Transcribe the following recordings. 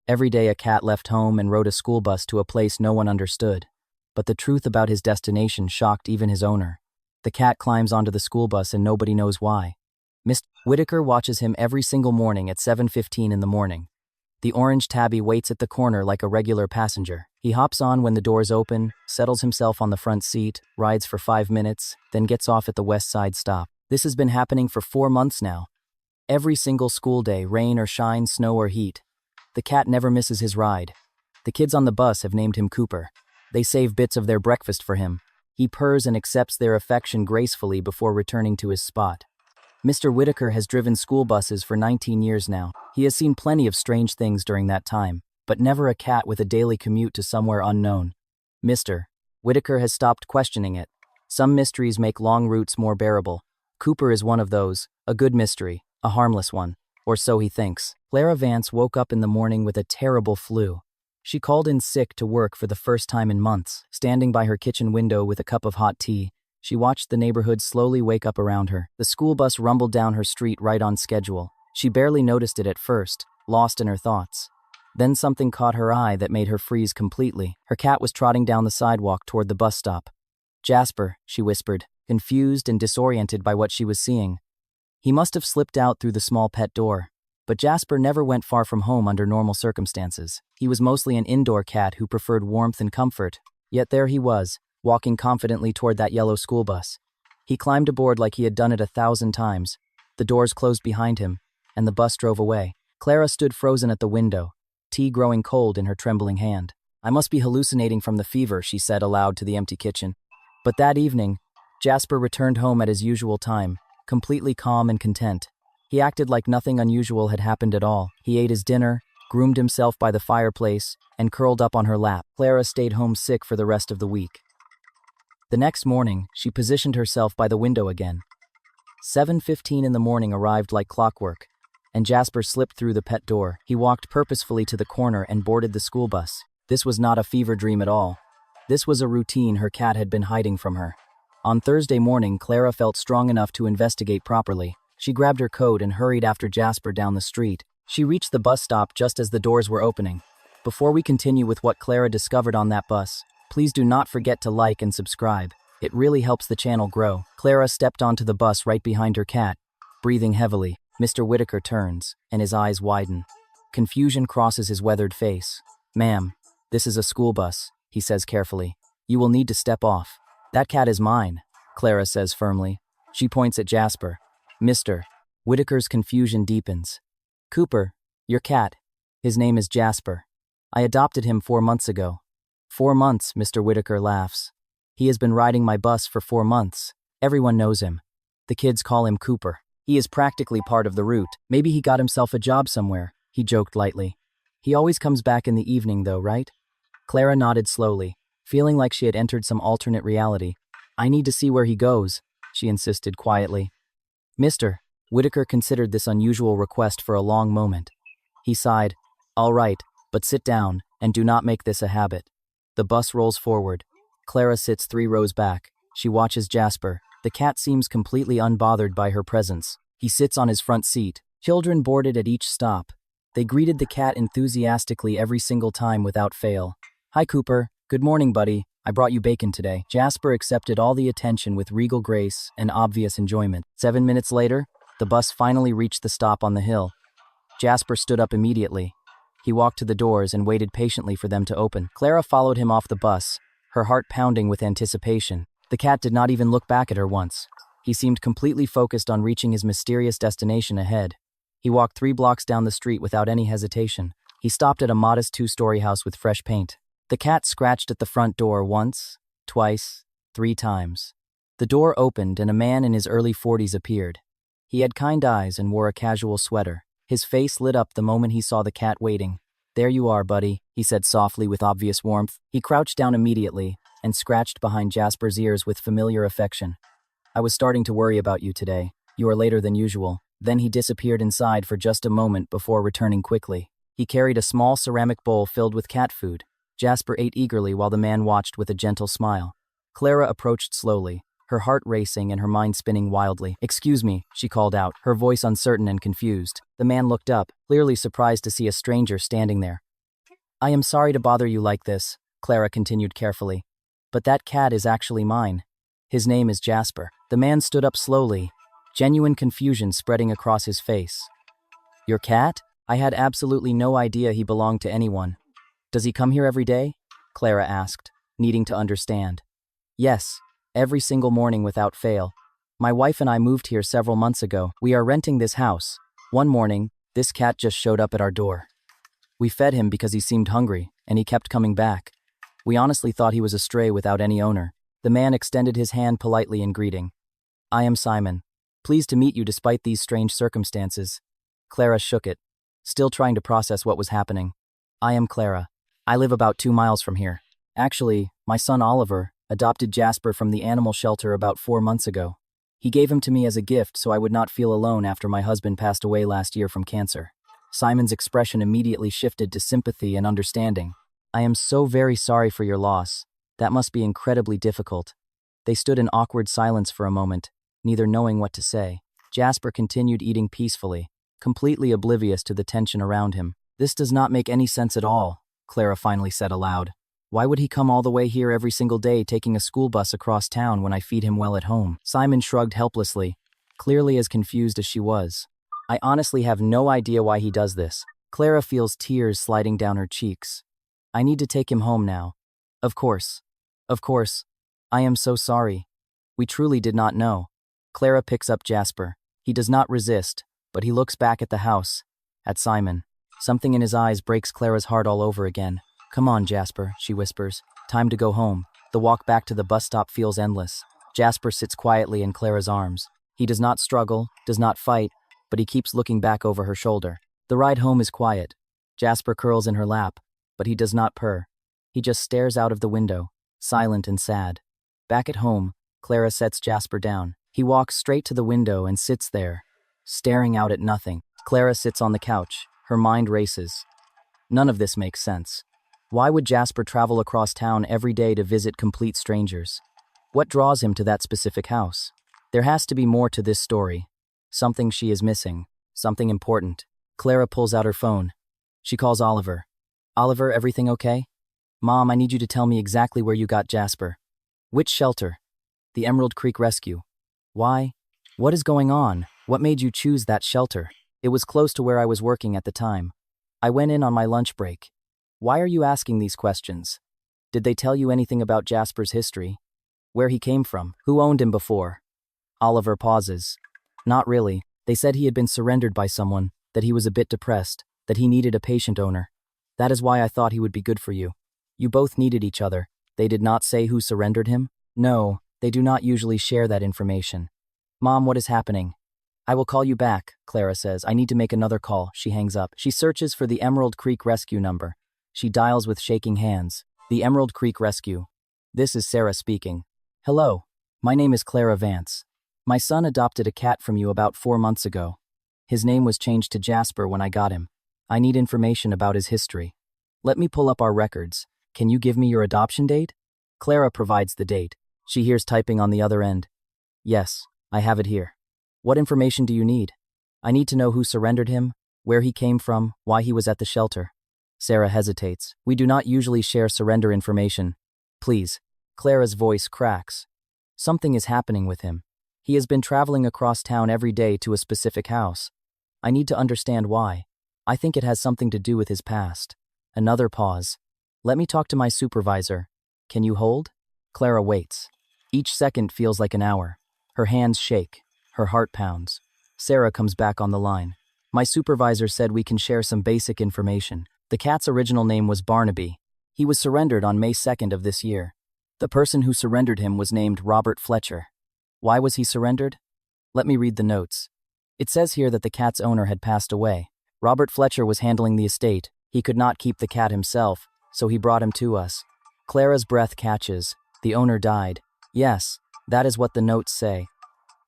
Every day a cat left home and rode a school bus to a place no one understood. But the truth about his destination shocked even his owner. The cat climbs onto the school bus and nobody knows why. Mr. Whitaker watches him every single morning at 7:15 in the morning. The orange tabby waits at the corner like a regular passenger. He hops on when the doors open, settles himself on the front seat, rides for 5 minutes, then gets off at the west side stop. This has been happening for 4 months now. Every single school day, rain or shine, snow or heat. The cat never misses his ride. The kids on the bus have named him Cooper. They save bits of their breakfast for him. He purrs and accepts their affection gracefully before returning to his spot. Mr. Whitaker has driven school buses for 19 years now. He has seen plenty of strange things during that time, but never a cat with a daily commute to somewhere unknown. Mr. Whitaker has stopped questioning it. Some mysteries make long routes more bearable. Cooper is one of those, a good mystery, a harmless one, or so he thinks. Clara Vance woke up in the morning with a terrible flu. She called in sick to work for the first time in months. Standing by her kitchen window with a cup of hot tea, she watched the neighborhood slowly wake up around her. The school bus rumbled down her street right on schedule. She barely noticed it at first, lost in her thoughts. Then something caught her eye that made her freeze completely. Her cat was trotting down the sidewalk toward the bus stop. "Jasper," she whispered, confused and disoriented by what she was seeing. He must have slipped out through the small pet door. But Jasper never went far from home under normal circumstances. He was mostly an indoor cat who preferred warmth and comfort. Yet there he was, walking confidently toward that yellow school bus. He climbed aboard like he had done it 1,000 times. The doors closed behind him, and the bus drove away. Clara stood frozen at the window, tea growing cold in her trembling hand. "I must be hallucinating from the fever," she said aloud to the empty kitchen. But that evening, Jasper returned home at his usual time, completely calm and content. He acted like nothing unusual had happened at all. He ate his dinner, groomed himself by the fireplace, and curled up on her lap. Clara stayed home sick for the rest of the week. The next morning, she positioned herself by the window again. 7:15 in the morning arrived like clockwork, and Jasper slipped through the pet door. He walked purposefully to the corner and boarded the school bus. This was not a fever dream at all. This was a routine her cat had been hiding from her. On Thursday morning, Clara felt strong enough to investigate properly. She grabbed her coat and hurried after Jasper down the street. She reached the bus stop just as the doors were opening. Before we continue with what Clara discovered on that bus, please do not forget to like and subscribe. It really helps the channel grow. Clara stepped onto the bus right behind her cat, breathing heavily. Mr. Whitaker turns, and his eyes widen. Confusion crosses his weathered face. "Ma'am, this is a school bus," he says carefully. "You will need to step off." "That cat is mine," Clara says firmly. She points at Jasper. Mr. Whitaker's confusion deepens. "Cooper, your cat. His name is Jasper. I adopted him 4 months ago." 4 months, Mr. Whitaker laughs. "He has been riding my bus for 4 months. Everyone knows him. The kids call him Cooper. He is practically part of the route. Maybe he got himself a job somewhere," he joked lightly. "He always comes back in the evening though, right?" Clara nodded slowly, feeling like she had entered some alternate reality. "I need to see where he goes," she insisted quietly. Mr. Whitaker considered this unusual request for a long moment. He sighed. "All right, but sit down, and do not make this a habit." The bus rolls forward. Clara sits 3 rows back. She watches Jasper. The cat seems completely unbothered by her presence. He sits on his front seat. Children boarded at each stop. They greeted the cat enthusiastically every single time without fail. "Hi, Cooper. Good morning, buddy. I brought you bacon today." Jasper accepted all the attention with regal grace and obvious enjoyment. 7 minutes later, the bus finally reached the stop on the hill. Jasper stood up immediately. He walked to the doors and waited patiently for them to open. Clara followed him off the bus, her heart pounding with anticipation. The cat did not even look back at her once. He seemed completely focused on reaching his mysterious destination ahead. He walked 3 blocks down the street without any hesitation. He stopped at a modest 2-story house with fresh paint. The cat scratched at the front door once, twice, 3 times. The door opened and a man in his early 40s appeared. He had kind eyes and wore a casual sweater. His face lit up the moment he saw the cat waiting. "There you are, buddy," he said softly with obvious warmth. He crouched down immediately and scratched behind Jasper's ears with familiar affection. "I was starting to worry about you today. You are later than usual." Then he disappeared inside for just a moment before returning quickly. He carried a small ceramic bowl filled with cat food. Jasper ate eagerly while the man watched with a gentle smile. Clara approached slowly, her heart racing and her mind spinning wildly. "Excuse me," she called out, her voice uncertain and confused. The man looked up, clearly surprised to see a stranger standing there. I am sorry to bother you like this, Clara continued carefully. But that cat is actually mine. His name is Jasper. The man stood up slowly, genuine confusion spreading across his face. Your cat? I had absolutely no idea he belonged to anyone. Does he come here every day? Clara asked, needing to understand. Yes, every single morning without fail. My wife and I moved here several months ago. We are renting this house. One morning, this cat just showed up at our door. We fed him because he seemed hungry, and he kept coming back. We honestly thought he was a stray without any owner. The man extended his hand politely in greeting. I am Simon. Pleased to meet you despite these strange circumstances. Clara shook it, still trying to process what was happening. I am Clara. I live about 2 miles from here. Actually, my son Oliver adopted Jasper from the animal shelter about 4 months ago. He gave him to me as a gift so I would not feel alone after my husband passed away last year from cancer. Simon's expression immediately shifted to sympathy and understanding. I am so very sorry for your loss. That must be incredibly difficult. They stood in awkward silence for a moment, neither knowing what to say. Jasper continued eating peacefully, completely oblivious to the tension around him. This does not make any sense at all, Clara finally said aloud. Why would he come all the way here every single day taking a school bus across town when I feed him well at home? Simon shrugged helplessly, clearly as confused as she was. I honestly have no idea why he does this. Clara feels tears sliding down her cheeks. I need to take him home now. Of course. Of course. I am so sorry. We truly did not know. Clara picks up Jasper. He does not resist, but he looks back at the house, at Simon. Something in his eyes breaks Clara's heart all over again. Come on, Jasper, she whispers. Time to go home. The walk back to the bus stop feels endless. Jasper sits quietly in Clara's arms. He does not struggle, does not fight, but he keeps looking back over her shoulder. The ride home is quiet. Jasper curls in her lap, but he does not purr. He just stares out of the window, silent and sad. Back at home, Clara sets Jasper down. He walks straight to the window and sits there, staring out at nothing. Clara sits on the couch. Her mind races. None of this makes sense. Why would Jasper travel across town every day to visit complete strangers? What draws him to that specific house? There has to be more to this story. Something she is missing. Something important. Clara pulls out her phone. She calls Oliver. Oliver, everything okay? Mom, I need you to tell me exactly where you got Jasper. Which shelter? The Emerald Creek Rescue. Why? What is going on? What made you choose that shelter? It was close to where I was working at the time. I went in on my lunch break. Why are you asking these questions? Did they tell you anything about Jasper's history? Where he came from? Who owned him before? Oliver pauses. Not really. They said he had been surrendered by someone, that he was a bit depressed, that he needed a patient owner. That is why I thought he would be good for you. You both needed each other. They did not say who surrendered him? No, they do not usually share that information. Mom, what is happening? I will call you back, Clara says. I need to make another call. She hangs up. She searches for the Emerald Creek Rescue number. She dials with shaking hands. The Emerald Creek Rescue. This is Sarah speaking. Hello, my name is Clara Vance. My son adopted a cat from you about 4 months ago. His name was changed to Jasper when I got him. I need information about his history. Let me pull up our records. Can you give me your adoption date? Clara provides the date. She hears typing on the other end. Yes, I have it here. What information do you need? I need to know who surrendered him, where he came from, why he was at the shelter. Sarah hesitates. We do not usually share surrender information. Please. Clara's voice cracks. Something is happening with him. He has been traveling across town every day to a specific house. I need to understand why. I think it has something to do with his past. Another pause. Let me talk to my supervisor. Can you hold? Clara waits. Each second feels like an hour. Her hands shake. Her heart pounds. Sarah comes back on the line. My supervisor said we can share some basic information. The cat's original name was Barnaby. He was surrendered on May 2nd of this year. The person who surrendered him was named Robert Fletcher. Why was he surrendered? Let me read the notes. It says here that the cat's owner had passed away. Robert Fletcher was handling the estate. He could not keep the cat himself, so he brought him to us. Clara's breath catches. The owner died. Yes, that is what the notes say.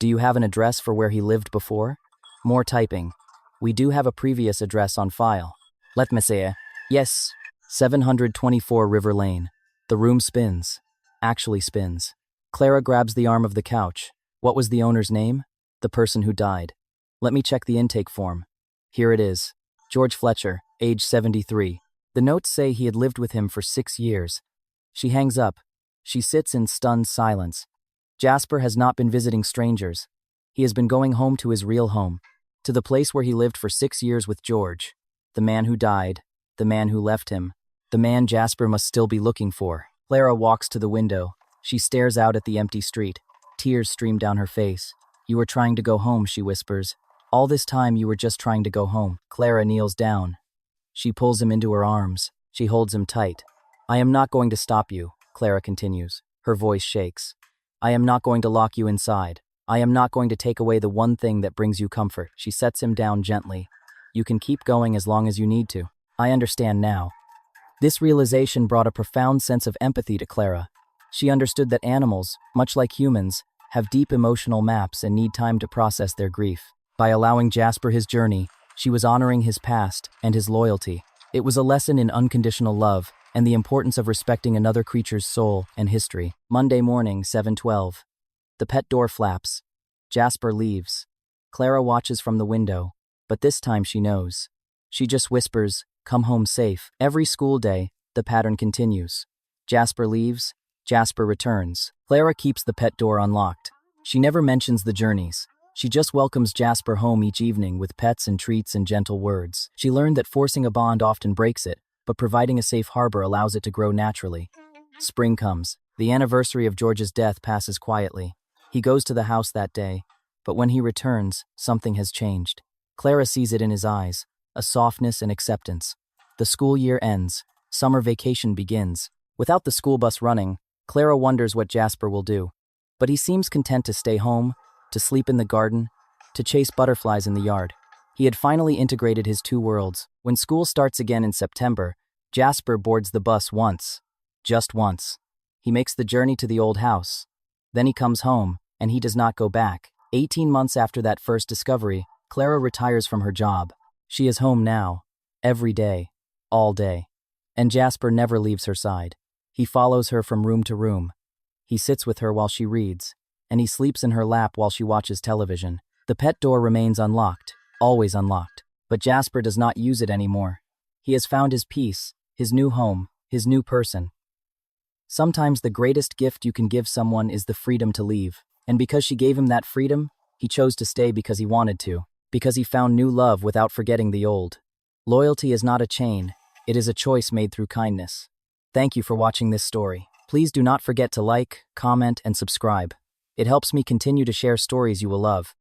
Do you have an address for where he lived before? More typing. We do have a previous address on file. Let me see. Yes. 724 River Lane. The room spins. Actually spins. Clara grabs the arm of the couch. What was the owner's name? The person who died. Let me check the intake form. Here it is. George Fletcher, age 73. The notes say he had lived with him for 6 years. She hangs up. She sits in stunned silence. Jasper has not been visiting strangers. He has been going home to his real home, to the place where he lived for 6 years with George, the man who died, the man who left him, the man Jasper must still be looking for. Clara walks to the window. She stares out at the empty street. Tears stream down her face. "You were trying to go home," she whispers. "All this time you were just trying to go home." Clara kneels down. She pulls him into her arms. She holds him tight. "I am not going to stop you," Clara continues. Her voice shakes. "I am not going to lock you inside. I am not going to take away the one thing that brings you comfort." She sets him down gently. "You can keep going as long as you need to. I understand now." This realization brought a profound sense of empathy to Clara. She understood that animals, much like humans, have deep emotional maps and need time to process their grief. By allowing Jasper his journey, she was honoring his past and his loyalty. It was a lesson in unconditional love and the importance of respecting another creature's soul and history. Monday morning, 7:12. The pet door flaps. Jasper leaves. Clara watches from the window, but this time she knows. She just whispers, "Come home safe." Every school day, the pattern continues. Jasper leaves. Jasper returns. Clara keeps the pet door unlocked. She never mentions the journeys. She just welcomes Jasper home each evening with pets and treats and gentle words. She learned that forcing a bond often breaks it, but providing a safe harbor allows it to grow naturally. Spring comes. The anniversary of George's death passes quietly. He goes to the house that day, but when he returns, something has changed. Clara sees it in his eyes, a softness and acceptance. The school year ends. Summer vacation begins. Without the school bus running, Clara wonders what Jasper will do. But he seems content to stay home, to sleep in the garden, to chase butterflies in the yard. He had finally integrated his two worlds. When school starts again in September, Jasper boards the bus once. Just once. He makes the journey to the old house. Then he comes home, and he does not go back. 18 months after that first discovery, Clara retires from her job. She is home now, every day, all day. And Jasper never leaves her side. He follows her from room to room. He sits with her while she reads, and he sleeps in her lap while she watches television. The pet door remains unlocked, always unlocked. But Jasper does not use it anymore. He has found his peace, his new home, his new person. Sometimes the greatest gift you can give someone is the freedom to leave. And because she gave him that freedom, he chose to stay because he wanted to. Because he found new love without forgetting the old. Loyalty is not a chain. It is a choice made through kindness. Thank you for watching this story. Please do not forget to like, comment, and subscribe. It helps me continue to share stories you will love.